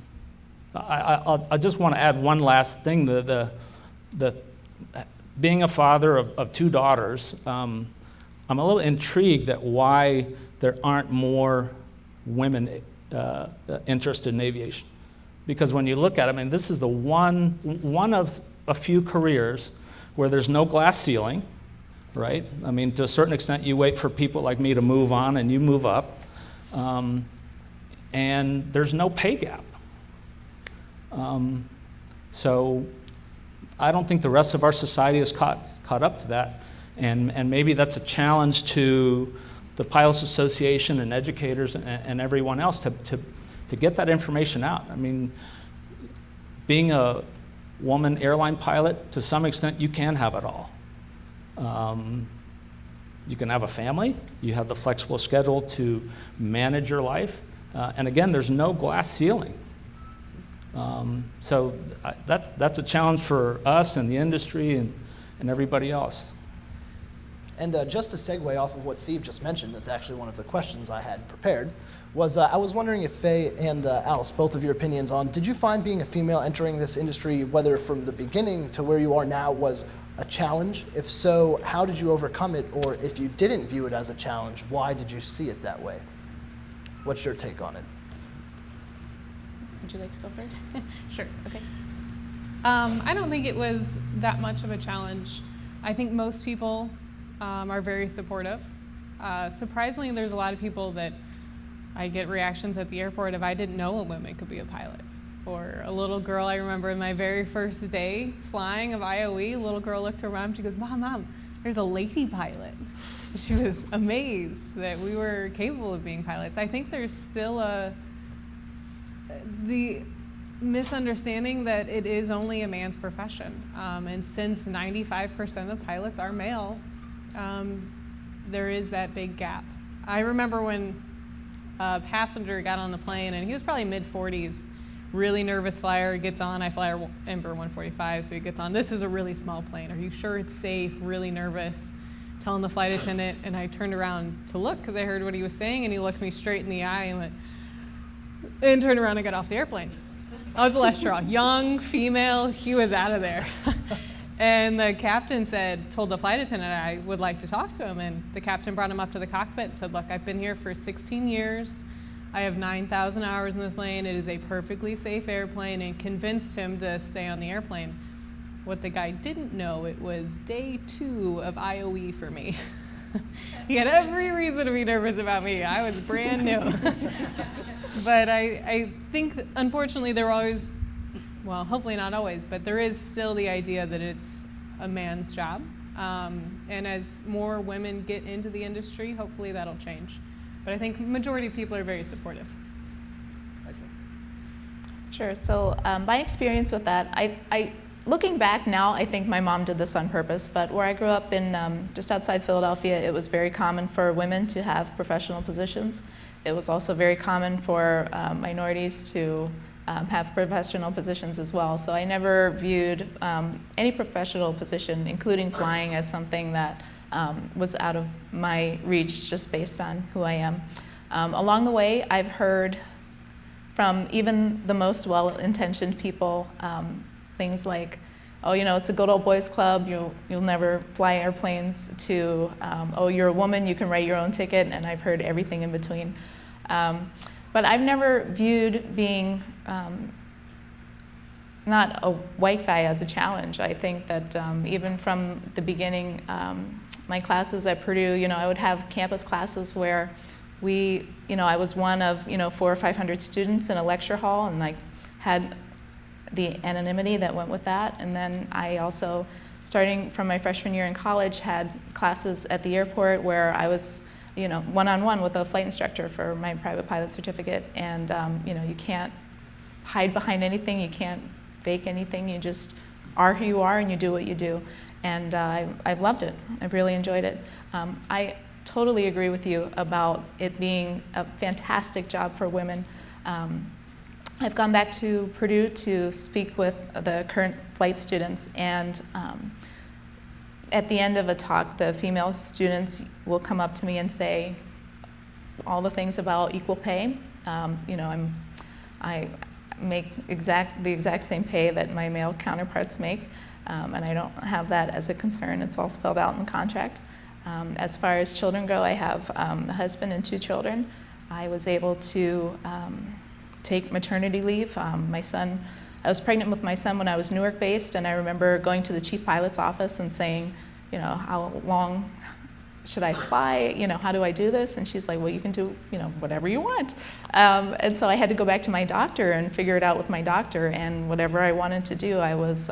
I just want to add one last thing. The being a father of two daughters, I'm a little intrigued at why there aren't more women interested in aviation. Because when you look at it, I mean, this is the one of a few careers where there's no glass ceiling, right? I mean, to a certain extent, you wait for people like me to move on and you move up. And there's no pay gap. So I don't think the rest of our society is caught up to that. And maybe that's a challenge to the Pilots Association and educators and everyone else to get that information out. I mean, being a woman airline pilot, to some extent, you can have it all. You can have a family, you have the flexible schedule to manage your life, and again, there's no glass ceiling. So that's a challenge for us and the industry and everybody else. And just to segue off of what Steve just mentioned, that's actually one of the questions I had prepared, was I was wondering if Faye and Alice, both of your opinions on, did you find being a female entering this industry, whether from the beginning to where you are now, was a challenge? If so, how did you overcome it? Or if you didn't view it as a challenge, why did you see it that way? What's your take on it? Would you like to go first? Sure. Okay. I don't think it was that much of a challenge. I think most people are very supportive. Surprisingly, there's a lot of people that I get reactions at the airport if I didn't know a woman could be a pilot. Or a little girl, I remember my very first day flying of IOE, a little girl looked around, she goes, Mom, there's a lady pilot. She was amazed that we were capable of being pilots. I think there's still the misunderstanding that it is only a man's profession. And since 95% of pilots are male, there is that big gap. I remember when a passenger got on the plane, and he was probably mid-40s, really nervous flyer, gets on, I fly Embraer 145, so he gets on, this is a really small plane, are you sure it's safe, really nervous, telling the flight attendant, and I turned around to look because I heard what he was saying, and he looked me straight in the eye and went, and turned around and got off the airplane. I was the last straw, young, female, he was out of there. And the captain told the flight attendant I would like to talk to him, and the captain brought him up to the cockpit and said, look, I've been here for 16 years, I have 9,000 hours in this plane, it is a perfectly safe airplane, and convinced him to stay on the airplane. What the guy didn't know, it was day 2 of IOE for me. He had every reason to be nervous about me, I was brand new. But I think, unfortunately, there are always, well, hopefully not always, but there is still the idea that it's a man's job. And as more women get into the industry, hopefully that'll change. But I think majority of people are very supportive. Excellent. Sure. So my experience with that, looking back now, I think my mom did this on purpose, but where I grew up in just outside Philadelphia, it was very common for women to have professional positions. It was also very common for minorities to have professional positions as well. So I never viewed any professional position, including flying, as something that was out of my reach just based on who I am. Along the way, I've heard from even the most well-intentioned people things like, oh, you know, it's a good old boys club, you'll never fly airplanes, to, oh, you're a woman, you can write your own ticket, and I've heard everything in between. But I've never viewed being not a white guy as a challenge. I think that even from the beginning, my classes at Purdue, you know, I would have campus classes where I was one of, 400 or 500 students in a lecture hall, and I had the anonymity that went with that. And then I also, starting from my freshman year in college, had classes at the airport where I was, one-on-one with a flight instructor for my private pilot certificate. And, you can't hide behind anything, you can't fake anything, you just are who you are and you do what you do. And I've loved it, I've really enjoyed it. I totally agree with you about it being a fantastic job for women. I've gone back to Purdue to speak with the current flight students, and at the end of a talk, the female students will come up to me and say all the things about equal pay. I make the exact same pay that my male counterparts make, and I don't have that as a concern. It's all spelled out in the contract. As far as children go, I have a husband and 2 children. I was able to take maternity leave. I was pregnant with my son when I was Newark-based, and I remember going to the chief pilot's office and saying, how long should I fly? How do I do this? And she's like, well, you can do, whatever you want. And so I had to go back to my doctor and figure it out with my doctor, and whatever I wanted to do, I was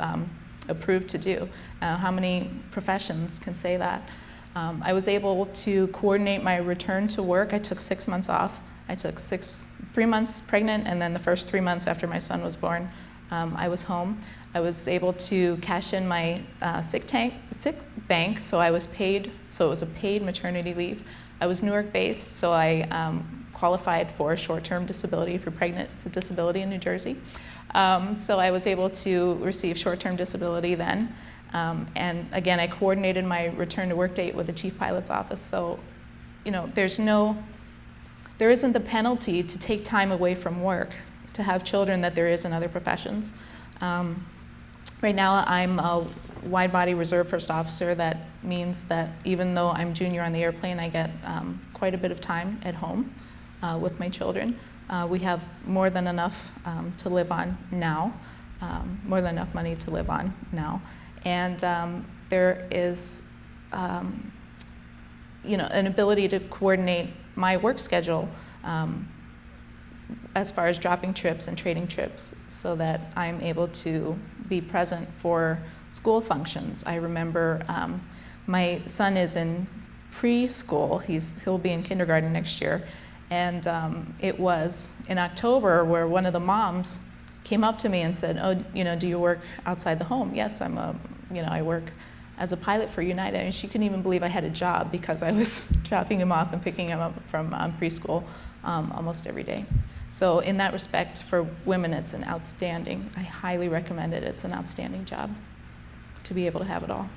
approved to do. How many professions can say that? I was able to coordinate my return to work. I took 6 months off. I took 3 months pregnant, and then the first 3 months after my son was born, I was home. I was able to cash in my sick bank, so I was paid, so it was a paid maternity leave. I was Newark-based, so I qualified for a short-term disability. If you're pregnant, it's a disability in New Jersey. So I was able to receive short-term disability then. And again, I coordinated my return to work date with the chief pilot's office. So, there isn't the penalty to take time away from work to have children that there is in other professions. Right now, I'm a wide-body reserve first officer. That means that even though I'm junior on the airplane, I get quite a bit of time at home with my children. We have more than enough to live on now, more than enough money to live on now. And there is, an ability to coordinate my work schedule as far as dropping trips and trading trips so that I'm able to be present for school functions. I remember my son is in preschool. He'll be in kindergarten next year. And it was in October where one of the moms came up to me and said, oh, do you work outside the home? Yes, I work as a pilot for United. And she couldn't even believe I had a job because I was dropping him off and picking him up from preschool almost every day. So in that respect, for women, it's an outstanding, I highly recommend it. It's an outstanding job to be able to have it all.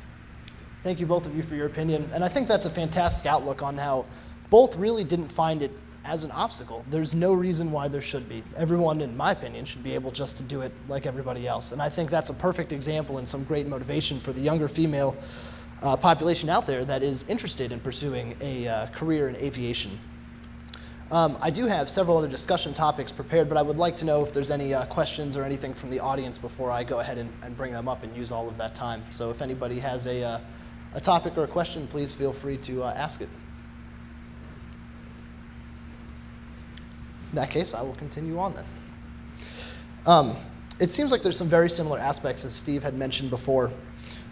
Thank you both of you for your opinion. And I think that's a fantastic outlook on how both really didn't find it as an obstacle. There's no reason why there should be. Everyone, in my opinion, should be able just to do it like everybody else. And I think that's a perfect example and some great motivation for the younger female population out there that is interested in pursuing a career in aviation. I do have several other discussion topics prepared, but I would like to know if there's any questions or anything from the audience before I go ahead and bring them up and use all of that time. So if anybody has a topic or a question, please feel free to ask it. In that case, I will continue on then. It seems like there's some very similar aspects, as Steve had mentioned before.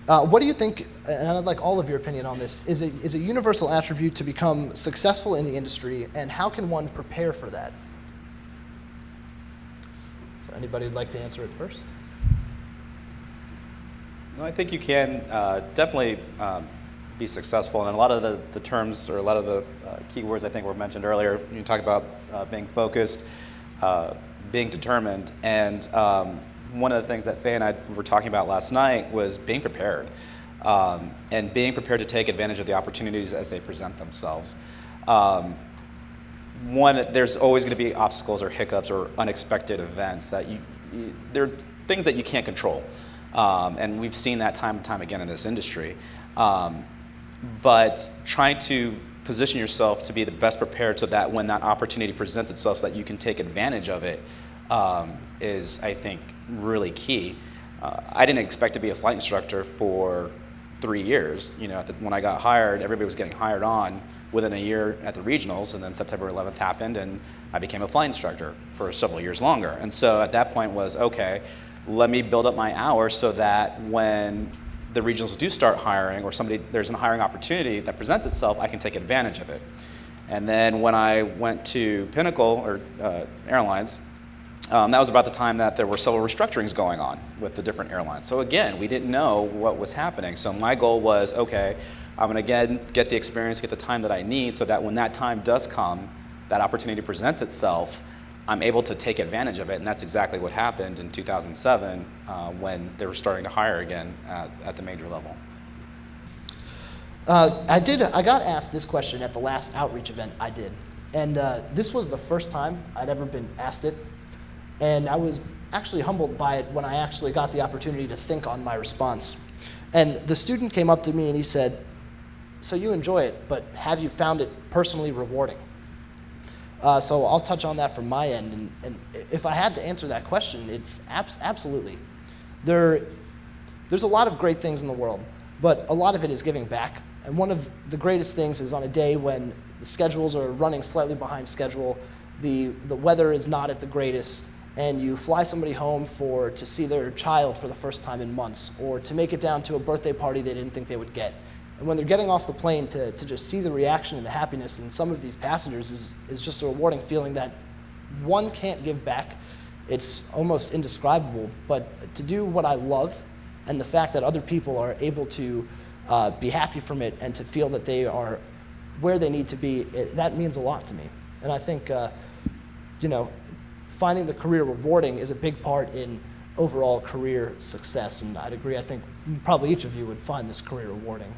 What do you think, and I'd like all of your opinion on this, is a universal attribute to become successful in the industry, and how can one prepare for that? So anybody would like to answer it first? No, I think you can definitely be successful, and a lot of the terms or a lot of the key words I think were mentioned earlier. You talk about being focused, being determined, and one of the things that Faye and I were talking about last night was being prepared, and being prepared to take advantage of the opportunities as they present themselves. There's always going to be obstacles or hiccups or unexpected events that there are things that you can't control, and we've seen that time and time again in this industry. But trying to position yourself to be the best prepared so that when that opportunity presents itself so that you can take advantage of it is, I think, really key. I didn't expect to be a flight instructor for 3 years. When I got hired, everybody was getting hired on within a year at the regionals, and then September 11th happened, and I became a flight instructor for several years longer. And so at that point was, okay, let me build up my hours so that when the regionals do start hiring, or there's a hiring opportunity that presents itself, I can take advantage of it. And then when I went to Pinnacle, or Airlines, that was about the time that there were several restructurings going on with the different airlines. So again, we didn't know what was happening. So my goal was, okay, I'm going to get the experience, get the time that I need so that when that time does come, that opportunity presents itself, I'm able to take advantage of it. And that's exactly what happened in 2007 when they were starting to hire again at the major level. I got asked this question at the last outreach event I did. And this was the first time I'd ever been asked it. And I was actually humbled by it when I actually got the opportunity to think on my response. And the student came up to me and he said, so you enjoy it, but have you found it personally rewarding? So I'll touch on that from my end. And if I had to answer that question, it's absolutely. There's a lot of great things in the world, but a lot of it is giving back. And one of the greatest things is on a day when the schedules are running slightly behind schedule, the weather is not at the greatest, and you fly somebody home to see their child for the first time in months, or to make it down to a birthday party they didn't think they would get. And when they're getting off the plane, to just see the reaction and the happiness in some of these passengers is just a rewarding feeling that one can't give back. It's almost indescribable, but to do what I love, and the fact that other people are able to be happy from it and to feel that they are where they need to be, that means a lot to me. And I think, finding the career rewarding is a big part in overall career success, and I'd agree. I think probably each of you would find this career rewarding.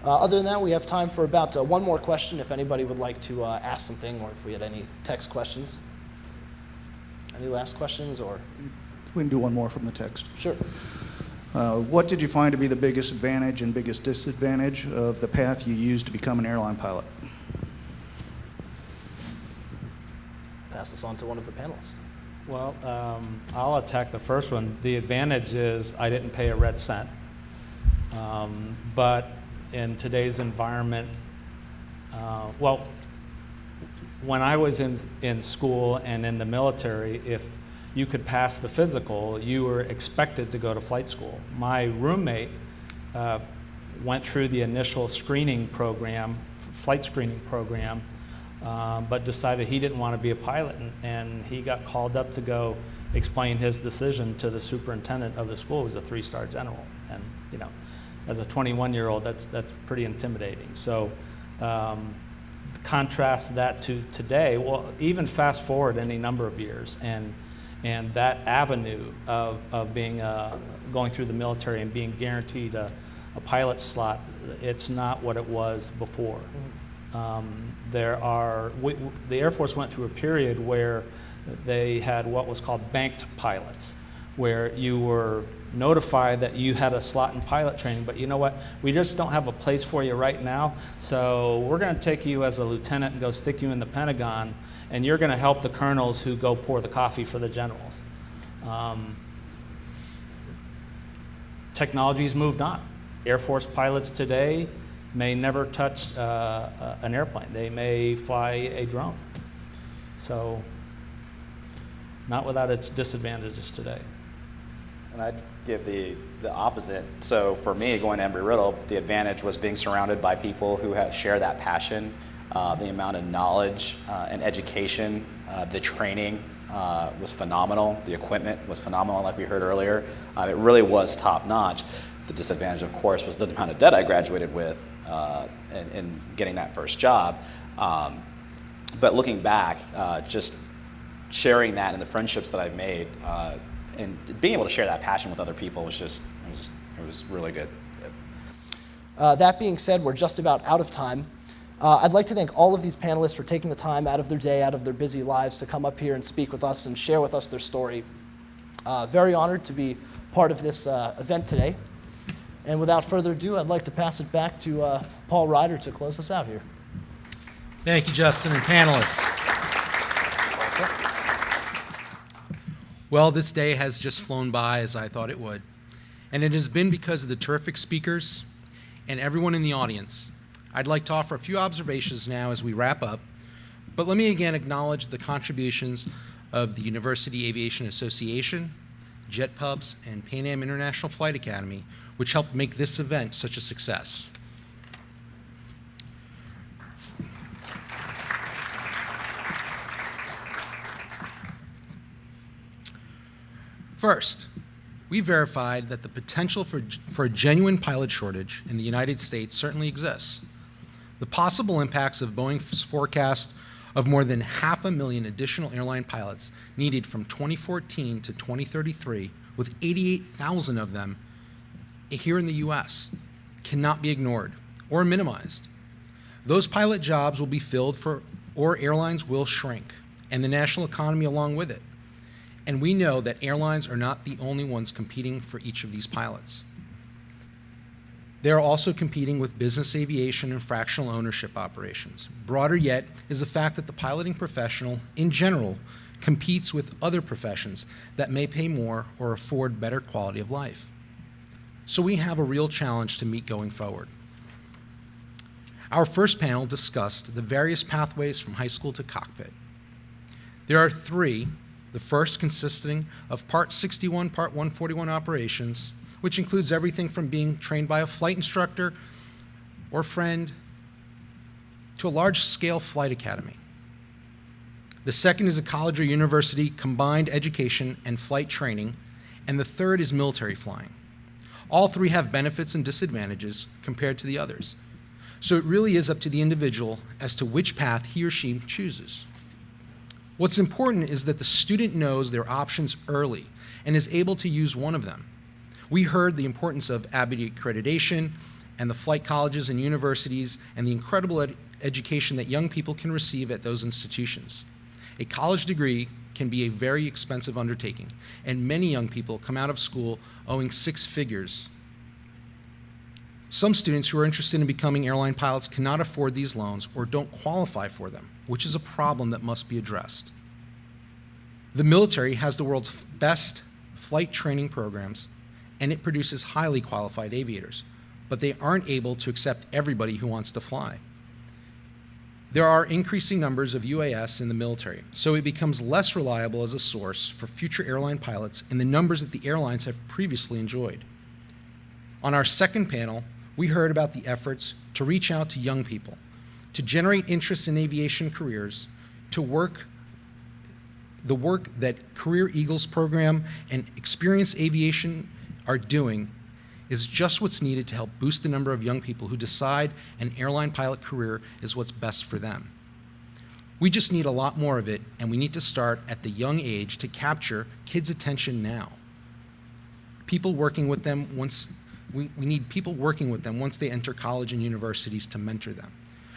Other than that, we have time for about one more question if anybody would like to ask something, or if we had any text questions. Any last questions? Or We can do one more from the text. Sure. What did you find to be the biggest advantage and biggest disadvantage of the path you used to become an airline pilot? Pass this on to one of the panelists. Well, I'll attack the first one. The advantage is I didn't pay a red cent. But in today's environment, when I was in school and in the military, if you could pass the physical, you were expected to go to flight school. My roommate went through the initial screening program, flight screening program, but decided he didn't want to be a pilot, and he got called up to go explain his decision to the superintendent of the school, who was a 3-star general. And as a 21-year-old, that's pretty intimidating. So contrast that to today. Well, even fast forward any number of years, and that avenue of being going through the military and being guaranteed a pilot slot, it's not what it was before. The Air Force went through a period where they had what was called banked pilots, where you were notified that you had a slot in pilot training, but you know what, we just don't have a place for you right now, so we're going to take you as a lieutenant and go stick you in the Pentagon, and you're going to help the colonels who go pour the coffee for the generals. Technology's moved on. Air Force pilots today may never touch an airplane. They may fly a drone. So not without its disadvantages today. And I'd give the opposite. So for me, going to Embry-Riddle, the advantage was being surrounded by people who share that passion, the amount of knowledge and education, the training was phenomenal. The equipment was phenomenal, like we heard earlier. It really was top notch. The disadvantage, of course, was the amount of debt I graduated with in getting that first job. But looking back, just sharing that and the friendships that I've made, and being able to share that passion with other people was it was really good. That being said, we're just about out of time. I'd like to thank all of these panelists for taking the time out of their day, out of their busy lives, to come up here and speak with us and share with us their story. Very honored to be part of this event today. And without further ado, I'd like to pass it back to Paul Ryder to close us out here. Thank you, Justin, and panelists. Well, this day has just flown by as I thought it would. And it has been because of the terrific speakers and everyone in the audience. I'd like to offer a few observations now as we wrap up, but let me again acknowledge the contributions of the University Aviation Association, JetPubs, and Pan Am International Flight Academy, which helped make this event such a success. First, we verified that the potential for a genuine pilot shortage in the United States certainly exists. The possible impacts of Boeing's forecast of more than 500,000 additional airline pilots needed from 2014 to 2033, with 88,000 of them here in the US, cannot be ignored or minimized. Those pilot jobs will be filled or airlines will shrink, and the national economy along with it. And we know that airlines are not the only ones competing for each of these pilots. They are also competing with business aviation and fractional ownership operations. Broader yet is the fact that the piloting professional, in general, competes with other professions that may pay more or afford better quality of life. So we have a real challenge to meet going forward. Our first panel discussed the various pathways from high school to cockpit. There are three, the first consisting of Part 61, Part 141 operations, which includes everything from being trained by a flight instructor or friend to a large-scale flight academy. The second is a college or university combined education and flight training, and the third is military flying. All three have benefits and disadvantages compared to the others. So it really is up to the individual as to which path he or she chooses. What's important is that the student knows their options early and is able to use one of them. We heard the importance of ABIT accreditation and the flight colleges and universities and the incredible education that young people can receive at those institutions. A college degree can be a very expensive undertaking, and many young people come out of school owing 6 figures. Some students who are interested in becoming airline pilots cannot afford these loans or don't qualify for them, which is a problem that must be addressed. The military has the world's best flight training programs, and it produces highly qualified aviators, but they aren't able to accept everybody who wants to fly. There are increasing numbers of UAS in the military, so it becomes less reliable as a source for future airline pilots in the numbers that the airlines have previously enjoyed. On our second panel, we heard about the efforts to reach out to young people, to generate interest in aviation careers, the work that Career Eagles program and Experience Aviation are doing is just what's needed to help boost the number of young people who decide an airline pilot career is what's best for them. We just need a lot more of it, and we need to start at the young age to capture kids' attention now. People working with them once we need people working with them once they enter college and universities to mentor them.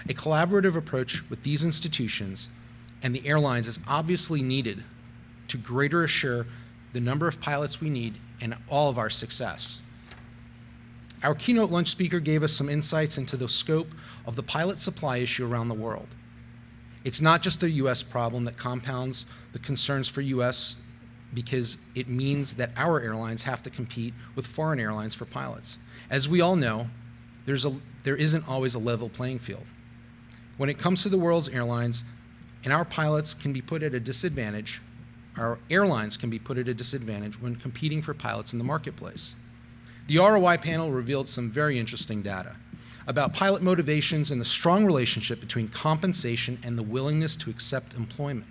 A collaborative approach with these institutions and the airlines is obviously needed to greater assure the number of pilots we need and all of our success. Our keynote lunch speaker gave us some insights into the scope of the pilot supply issue around the world. It's not just a US problem that compounds the concerns for US because it means that our airlines have to compete with foreign airlines for pilots. As we all know, there isn't always a level playing field. When it comes to the world's airlines, and our pilots can be put at a disadvantage, our airlines can be put at a disadvantage when competing for pilots in the marketplace. The ROI panel revealed some very interesting data about pilot motivations and the strong relationship between compensation and the willingness to accept employment.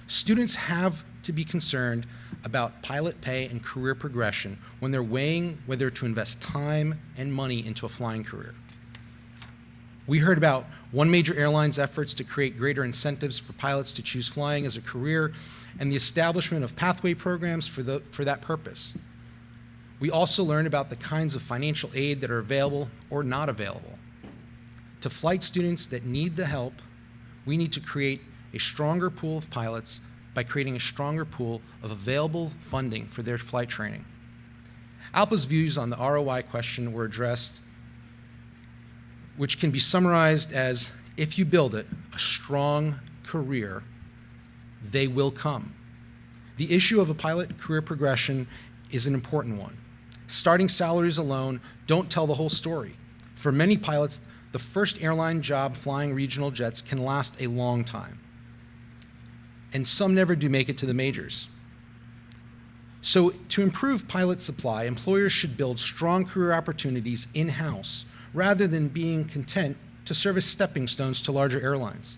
Students have to be concerned about pilot pay and career progression when they're weighing whether to invest time and money into a flying career. We heard about one major airline's efforts to create greater incentives for pilots to choose flying as a career and the establishment of pathway programs for that purpose. We also learned about the kinds of financial aid that are available or not available. To flight students that need the help, we need to create a stronger pool of pilots by creating a stronger pool of available funding for their flight training. ALPA's views on the ROI question were addressed, which can be summarized as, if you build it, a strong career, they will come. The issue of a pilot career progression is an important one. Starting salaries alone don't tell the whole story. For many pilots, the first airline job flying regional jets can last a long time. And some never do make it to the majors. So to improve pilot supply, employers should build strong career opportunities in-house rather than being content to serve as stepping stones to larger airlines.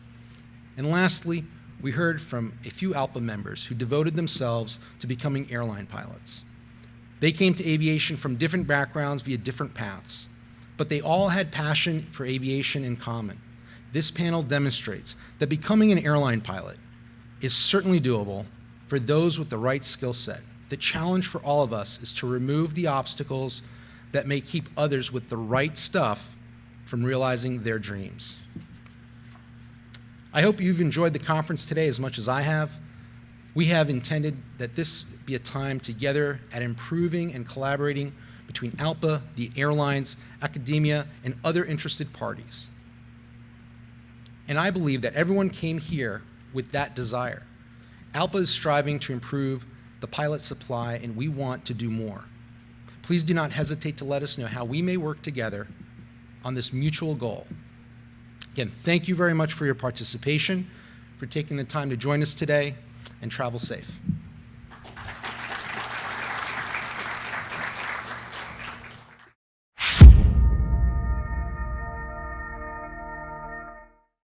And lastly, we heard from a few ALPA members who devoted themselves to becoming airline pilots. They came to aviation from different backgrounds via different paths, but they all had passion for aviation in common. This panel demonstrates that becoming an airline pilot is certainly doable for those with the right skill set. The challenge for all of us is to remove the obstacles that may keep others with the right stuff from realizing their dreams. I hope you've enjoyed the conference today as much as I have. We have intended that this be a time together at improving and collaborating between ALPA, the airlines, academia, and other interested parties. And I believe that everyone came here with that desire. ALPA is striving to improve the pilot supply, and we want to do more. Please do not hesitate to let us know how we may work together on this mutual goal. Again, thank you very much for your participation, for taking the time to join us today, and travel safe.